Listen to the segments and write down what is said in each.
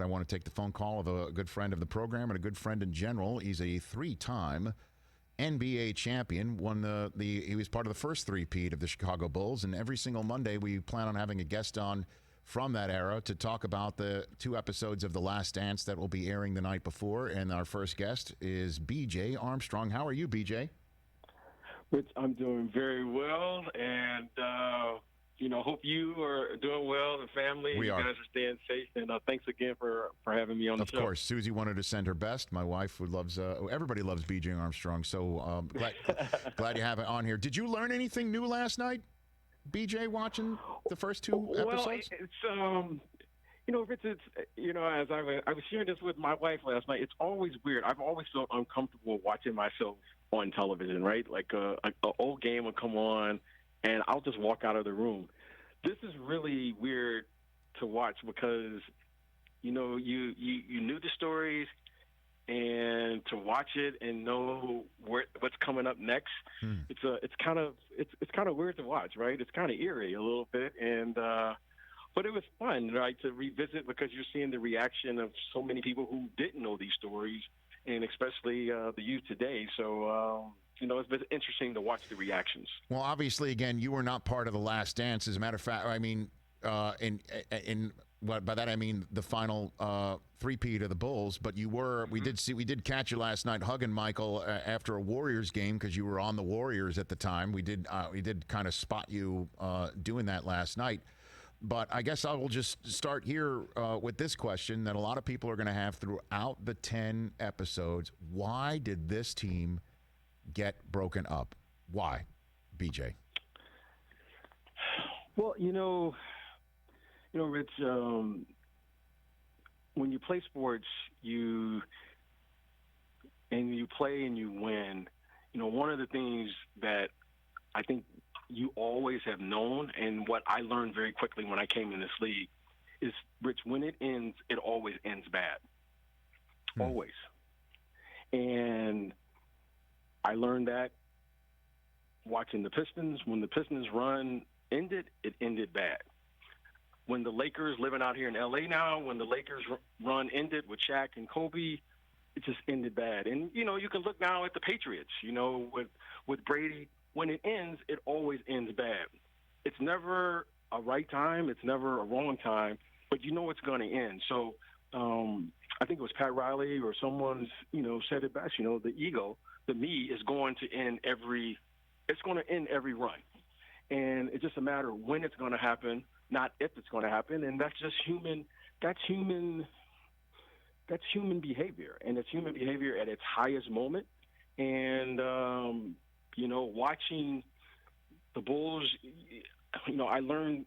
I want to take the phone call of a good friend of the program and a good friend in general. He's a three-time NBA champion. He was part of the first three-peat of the Chicago Bulls, and every single Monday we plan on having a guest on from that era to talk about the 2 episodes of The Last Dance that will be airing the night before. And our first guest is B.J. Armstrong. How are you, B.J.? Rich, I'm doing very well, and hope you are doing well. The family, We you are. guys are staying safe, and thanks again for having me on the show. Of course, Susie wanted to send her best. My wife who loves everybody loves B.J. Armstrong, so glad you have it on here. Did you learn anything new last night, B.J. watching the first 2 episodes? Well, Rich, it's as I was sharing this with my wife last night. It's always weird. I've always felt uncomfortable watching myself on television, right? Like an old game will come on, and I'll just walk out of the room. This is really weird to watch because, you knew the stories, and to watch it and know what's coming up next, it's kind of weird to watch, right? It's kind of eerie a little bit, and but it was fun, right, to revisit because you're seeing the reaction of so many people who didn't know these stories, and especially the youth today. So, it's been interesting to watch the reactions. Well, obviously, again, you were not part of The Last Dance. As a matter of fact, I mean, in what by that I mean the final three-peat of the Bulls. But you were. We did catch you last night hugging Michael after a Warriors game because you were on the Warriors at the time. We did kind of spot you doing that last night. But I guess I will just start here with this question that a lot of people are going to have throughout the 10 episodes. Why did this team get broken up? Why, BJ? Well, Rich, when you play sports, you play and you win. One of the things that I think you always have known, and what I learned very quickly when I came in this league, is, Rich, when it ends, it always ends bad. Always. And I learned that watching the Pistons. When the Pistons run ended, it ended bad. When the Lakers, living out here in L.A. now, when the Lakers run ended with Shaq and Kobe, it just ended bad. And, you can look now at the Patriots, with Brady. When it ends, it always ends bad. It's never a right time. It's never a wrong time, but you know it's going to end. So I think it was Pat Riley or someone's, said it best, the ego, the me is going to end every run. And it's just a matter of when it's going to happen, not if it's going to happen. And that's just human. That's human behavior. And it's human behavior at its highest moment. And, watching the Bulls, I learned,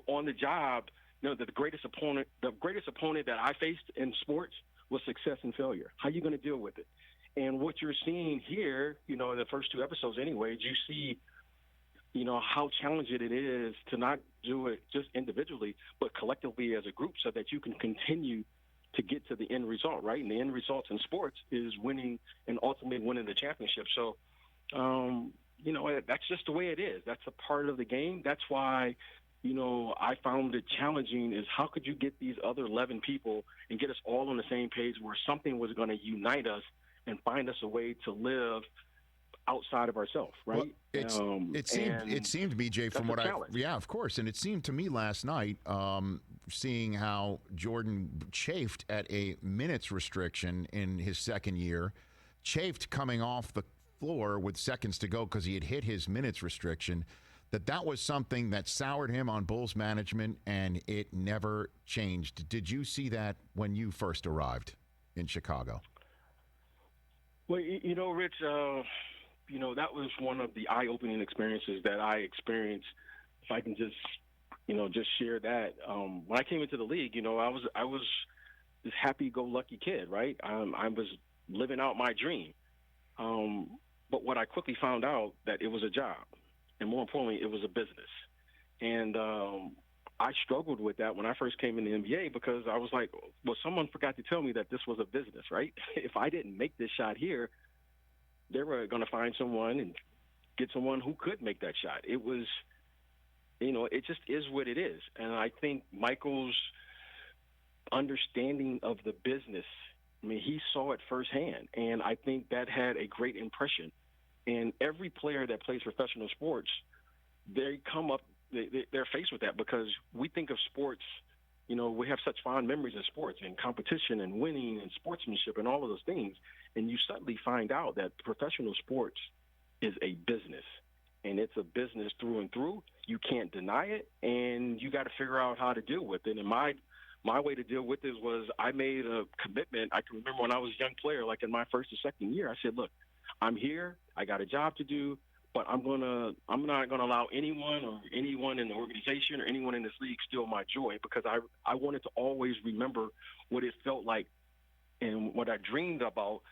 on the job, that the greatest opponent that I faced in sports was success and failure. How are you going to deal with it? And what you're seeing here, in the first 2 episodes anyways, you see, how challenging it is to not do it just individually, but collectively as a group so that you can continue to get to the end result, right? And the end result in sports is winning and ultimately winning the championship. So, that's just the way it is. That's a part of the game. That's why, I found it challenging is how could you get these other 11 people and get us all on the same page where something was going to unite us and find us a way to live outside of ourselves, right? Well, it seemed, BJ, from what of course. And it seemed to me last night, seeing how Jordan chafed at a minutes restriction in his second year, chafed coming off the floor with seconds to go because he had hit his minutes restriction, that was something that soured him on Bulls management, and it never changed. Did you see that when you first arrived in Chicago? Well, Rich, that was one of the eye-opening experiences that I experienced. If I can just share that. When I came into the league, I was this happy-go-lucky kid, right? I was living out my dream. But what I quickly found out that it was a job, and more importantly, it was a business. And I struggled with that when I first came in the NBA because I was like, well, someone forgot to tell me that this was a business, right? If I didn't make this shot here, they were going to find someone and get someone who could make that shot. It was, it just is what it is. And I think Michael's understanding of the business. I mean, he saw it firsthand, and I think that had a great impression. And every player that plays professional sports, they come up, they're faced with that because we think of sports, we have such fond memories of sports and competition and winning and sportsmanship and all of those things. And you suddenly find out that professional sports is a business, and it's a business through and through. You can't deny it, and you got to figure out how to deal with it. And my way to deal with this was I made a commitment. I can remember when I was a young player, like in my first or second year, I said, look, I'm here. I got a job to do, but I'm not gonna allow anyone in the organization or anyone in this league steal my joy, because I wanted to always remember what it felt like and what I dreamed about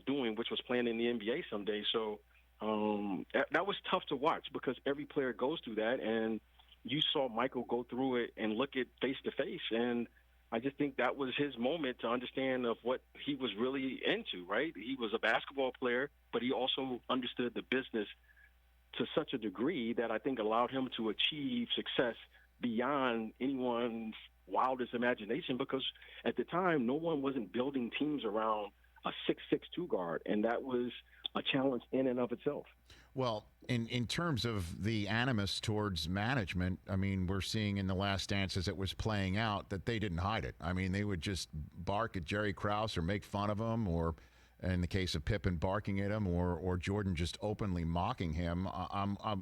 doing, which was playing in the NBA someday. So that was tough to watch because every player goes through that, and you saw Michael go through it and look at face to face, and I just think that was his moment to understand of what he was really into, right? He was a basketball player, but he also understood the business to such a degree that I think allowed him to achieve success beyond anyone's wildest imagination, because at the time, no one wasn't building teams around a 6'2" guard, and that was a challenge in and of itself. Well, in terms of the animus towards management, I mean, we're seeing in The Last Dance as it was playing out that they didn't hide it. I mean, they would just bark at Jerry Krause or make fun of him, or in the case of Pippen barking at him, or Jordan just openly mocking him.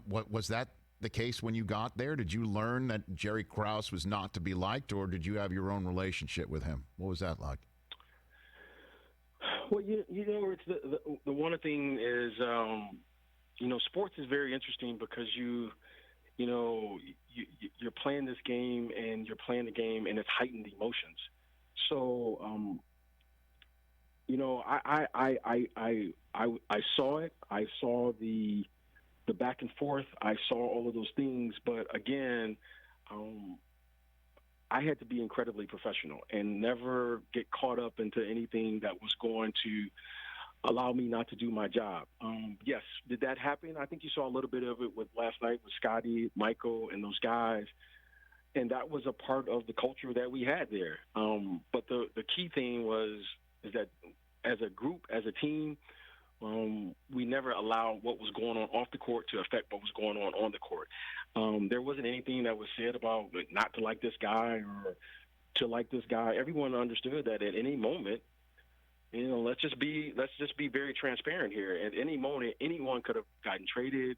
What was that the case when you got there? Did you learn that Jerry Krause was not to be liked, or did you have your own relationship with him? What was that like? Well, it's the one thing is, sports is very interesting because you're playing this game and you're playing the game and it's heightened emotions. So, I saw it. I saw the back and forth. I saw all of those things. But again, I had to be incredibly professional and never get caught up into anything that was going to allow me not to do my job. Yes, did that happen? I think you saw a little bit of it with last night with Scotty, Michael, and those guys. And that was a part of the culture that we had there. But the key thing is that as a group, as a team, we never allowed what was going on off the court to affect what was going on the court. There wasn't anything that was said about not to like this guy or to like this guy. Everyone understood that at any moment, let's just be very transparent here. At any moment, anyone could have gotten traded.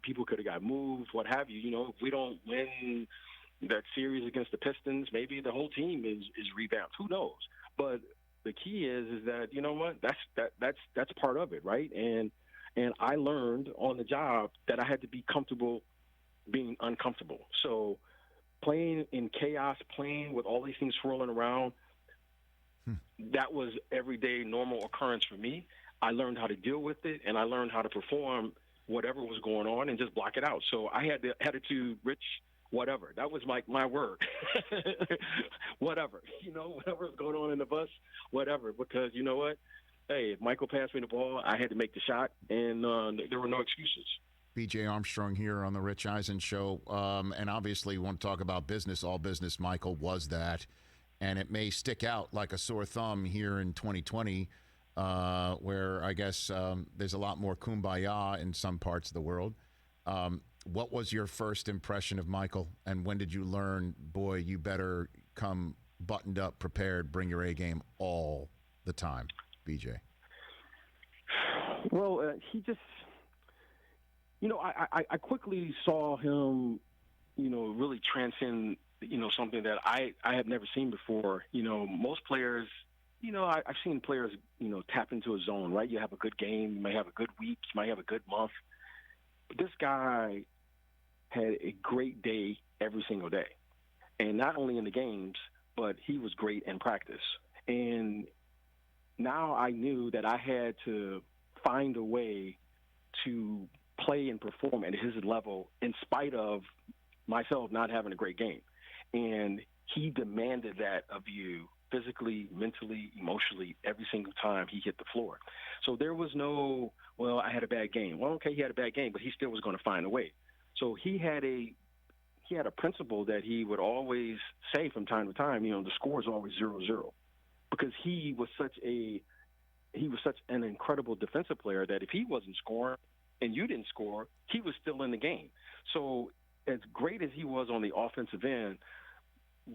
People could have got moved, what have you. If we don't win that series against the Pistons, maybe the whole team is revamped. Who knows? But the key is that that's part of it, right? And I learned on the job that I had to be comfortable being uncomfortable. So playing in chaos, playing with all these things swirling around, that was everyday normal occurrence for me. I learned how to deal with it, and I learned how to perform whatever was going on and just block it out. So I had the attitude, Rich, whatever. That was my word. Whatever. Whatever was going on in the bus, whatever. Because you know what? Hey, if Michael passed me the ball, I had to make the shot, and there were no excuses. B.J. Armstrong here on the Rich Eisen Show. And obviously, we want to talk about business. All business, Michael, was that. And it may stick out like a sore thumb here in 2020, where I guess there's a lot more kumbaya in some parts of the world. What was your first impression of Michael, and when did you learn, boy, you better come buttoned up, prepared, bring your A game all the time, BJ? Well, he just, I quickly saw him, really transcend, something that I have never seen before. Most players, I've seen players, tap into a zone, right? You have a good game, you may have a good week, you might have a good month. But this guy had a great day every single day. And not only in the games, but he was great in practice. And now I knew that I had to find a way to play and perform at his level in spite of myself not having a great game. And he demanded that of you physically, mentally, emotionally, every single time he hit the floor. So there was no, well, I had a bad game. Well, okay, he had a bad game, but he still was going to find a way. So he had a he had a principle that he would always say from time to time. The score is always 0-0 because he was such an incredible defensive player that if he wasn't scoring and you didn't score, he was still in the game. So as great as he was on the offensive end,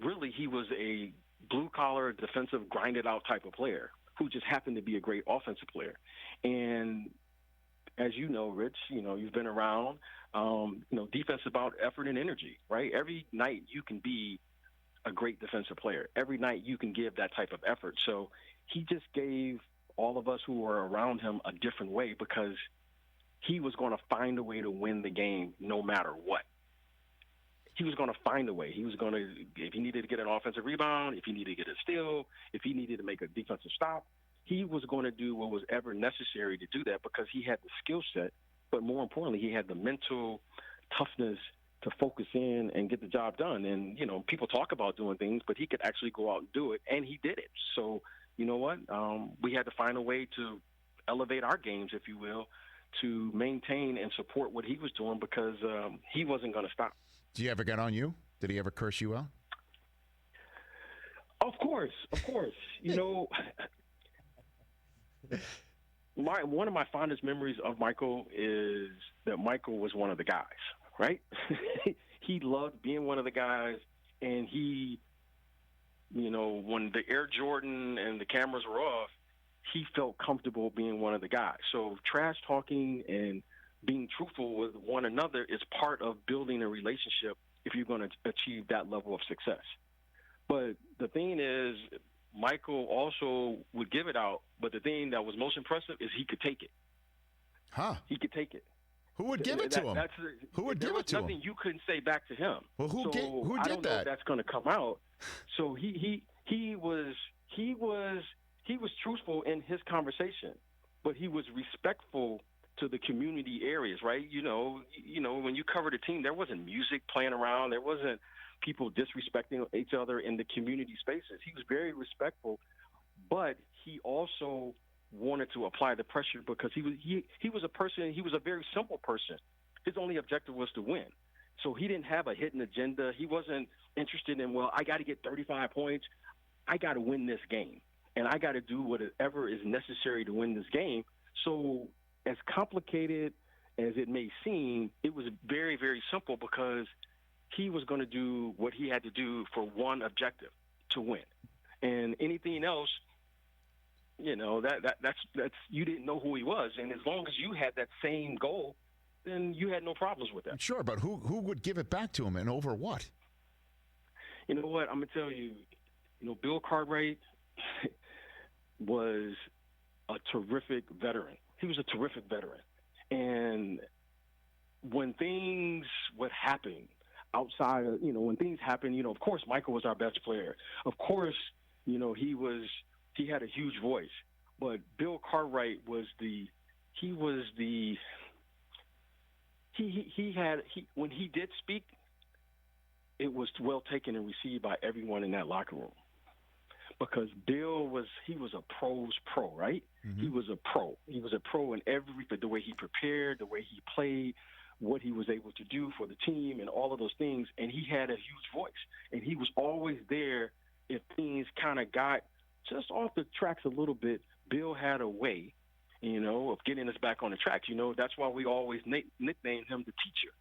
really he was a blue-collar, defensive, grinded-out type of player who just happened to be a great offensive player. And as you know, Rich, you've been around, defense is about effort and energy, right? Every night you can be a great defensive player. Every night you can give that type of effort. So he just gave all of us who were around him a different way because he was going to find a way to win the game no matter what. He was going to find a way. He was going to, if he needed to get an offensive rebound, if he needed to get a steal, if he needed to make a defensive stop, he was going to do what was ever necessary to do that because he had the skill set, but more importantly, he had the mental toughness to focus in and get the job done. And, people talk about doing things, but he could actually go out and do it, and he did it. So, you know what? We had to find a way to elevate our games, if you will, to maintain and support what he was doing because he wasn't going to stop. Do you ever get on you? Did he ever curse you out? Of course. One of my fondest memories of Michael is that Michael was one of the guys, right? He loved being one of the guys, and he, when the Air Jordan and the cameras were off, he felt comfortable being one of the guys. So trash talking and being truthful with one another is part of building a relationship if you're going to achieve that level of success. But the thing is, Michael also would give it out, but the thing that was most impressive is he could take it. Huh? He could take it. Who would give it to him? Who would give it to him? Nothing you couldn't say back to him. Well, who did I don't know that? if that's going to come out. So he was truthful in his conversation, but he was respectful to the community areas, right? When you covered a team, there wasn't music playing around. There wasn't people disrespecting each other in the community spaces. He was very respectful, but he also wanted to apply the pressure because he was a person. He was a very simple person. His only objective was to win. So he didn't have a hidden agenda. He wasn't interested in, I got to get 35 points. I got to win this game, and I got to do whatever is necessary to win this game. So as complicated as it may seem, it was very, very simple because he was going to do what he had to do for one objective, to win. And anything else, that's you didn't know who he was. And as long as you had that same goal, then you had no problems with that. Sure, but who would give it back to him and over what? You know what? I'm going to tell you, Bill Cartwright was a terrific veteran. He was a terrific veteran. And when things would happen outside of, when things happen, of course, Michael was our best player. Of course, he had a huge voice. But Bill Cartwright when he did speak, it was well taken and received by everyone in that locker room. Because Bill was a pro's pro, right? Mm-hmm. He was a pro. He was a pro in everything, the way he prepared, the way he played, what he was able to do for the team and all of those things. And he had a huge voice. And he was always there if things kind of got just off the tracks a little bit. Bill had a way, of getting us back on the tracks. That's why we always nicknamed him the teacher.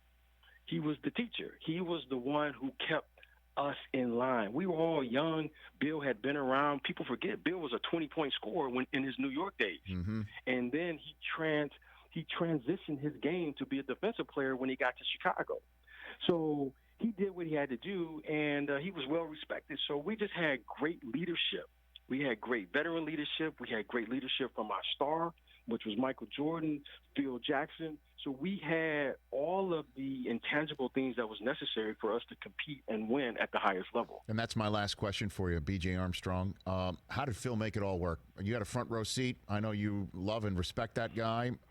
He was the teacher. He was the one who kept us in line. We were all young. Bill had been around. People forget Bill was a 20-point scorer in his New York days. Mm-hmm. And then he transitioned his game to be a defensive player when he got to Chicago. So he did what he had to do, and he was well respected. So we just had great leadership. We had great veteran leadership. We had great leadership from our star, which was Michael Jordan, Phil Jackson. So we had all of the intangible things that was necessary for us to compete and win at the highest level. And that's my last question for you, B.J. Armstrong. How did Phil make it all work? You had a front row seat. I know you love and respect that guy. You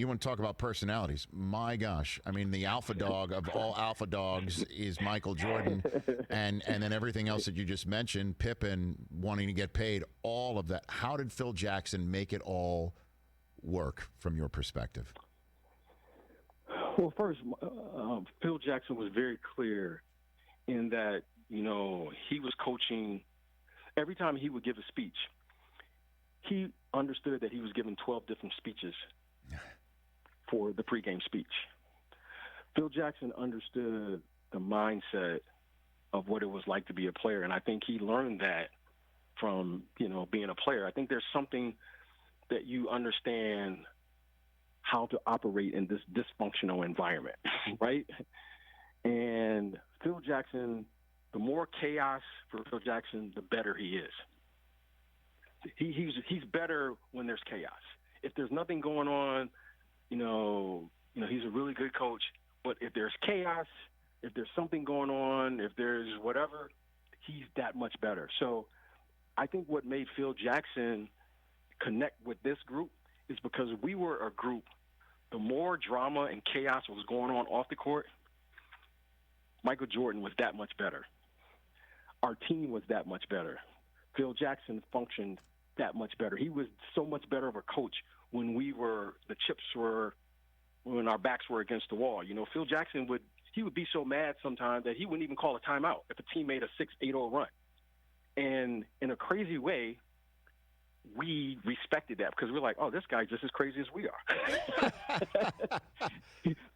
want to talk about personalities. My gosh. The alpha dog of all alpha dogs is Michael Jordan. And then everything else that you just mentioned, Pippen wanting to get paid, all of that. How did Phil Jackson make it all work from your perspective? Well, first, Phil Jackson was very clear in that, he was coaching. Every time he would give a speech, he understood that he was giving 12 different speeches for the pregame speech. Phil Jackson understood the mindset of what it was like to be a player, and I think he learned that from, being a player. I think there's something that you understand how to operate in this dysfunctional environment, right? And Phil Jackson, the more chaos for Phil Jackson, the better he is. He's better when there's chaos. If there's nothing going on, he's a really good coach. But if there's chaos, if there's something going on, if there's whatever, he's that much better. So I think what made Phil Jackson connect with this group is because we were a group. The more drama and chaos was going on off the court, Michael Jordan was that much better. Our team was that much better. Phil Jackson functioned that much better. He was so much better of a coach when when our backs were against the wall. Phil Jackson would be so mad sometimes that he wouldn't even call a timeout if a team made a 6-8-0 run. And in a crazy way, we respected that because we're like, oh, this guy's just as crazy as we are.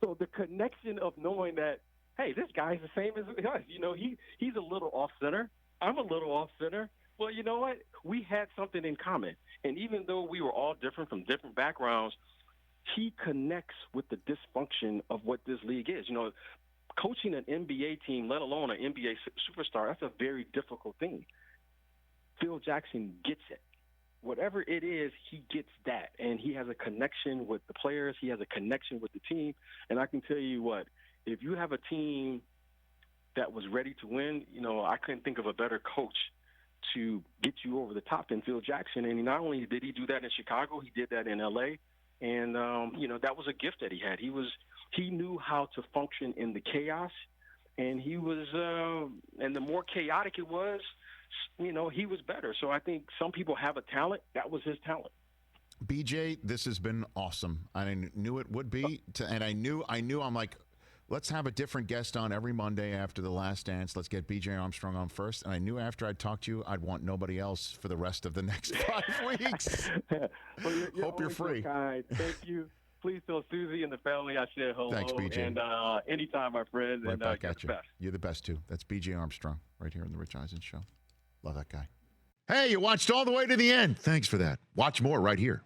So the connection of knowing that, hey, this guy's the same as us. He's a little off center. I'm a little off center. Well, you know what? We had something in common. And even though we were all different from different backgrounds, he connects with the dysfunction of what this league is. Coaching an NBA team, let alone an NBA superstar, that's a very difficult thing. Phil Jackson gets it. Whatever it is, he gets that. And he has a connection with the players. He has a connection with the team. And I can tell you what, if you have a team that was ready to win, I couldn't think of a better coach to get you over the top than Phil Jackson. And not only did he do that in Chicago, he did that in L.A. And, that was a gift that he had. He knew how to function in the chaos. And and the more chaotic it was, he was better. So I think some people have a talent. That was his talent. BJ, this has been awesome. I knew it would be. And I knew I'm like, let's have a different guest on every Monday after The Last Dance. Let's get BJ Armstrong on first. And I knew after I'd talk to you, I'd want nobody else for the rest of the next 5 weeks. Well, Hope you're free. So kind. Thank you. Please tell Susie and the family I said hello. Thanks, BJ. And anytime, my friend. Right and back you're at the you. best. You're the best, too. That's BJ Armstrong right here on The Rich Eisen Show. Love that guy. Hey, you watched all the way to the end. Thanks for that. Watch more right here.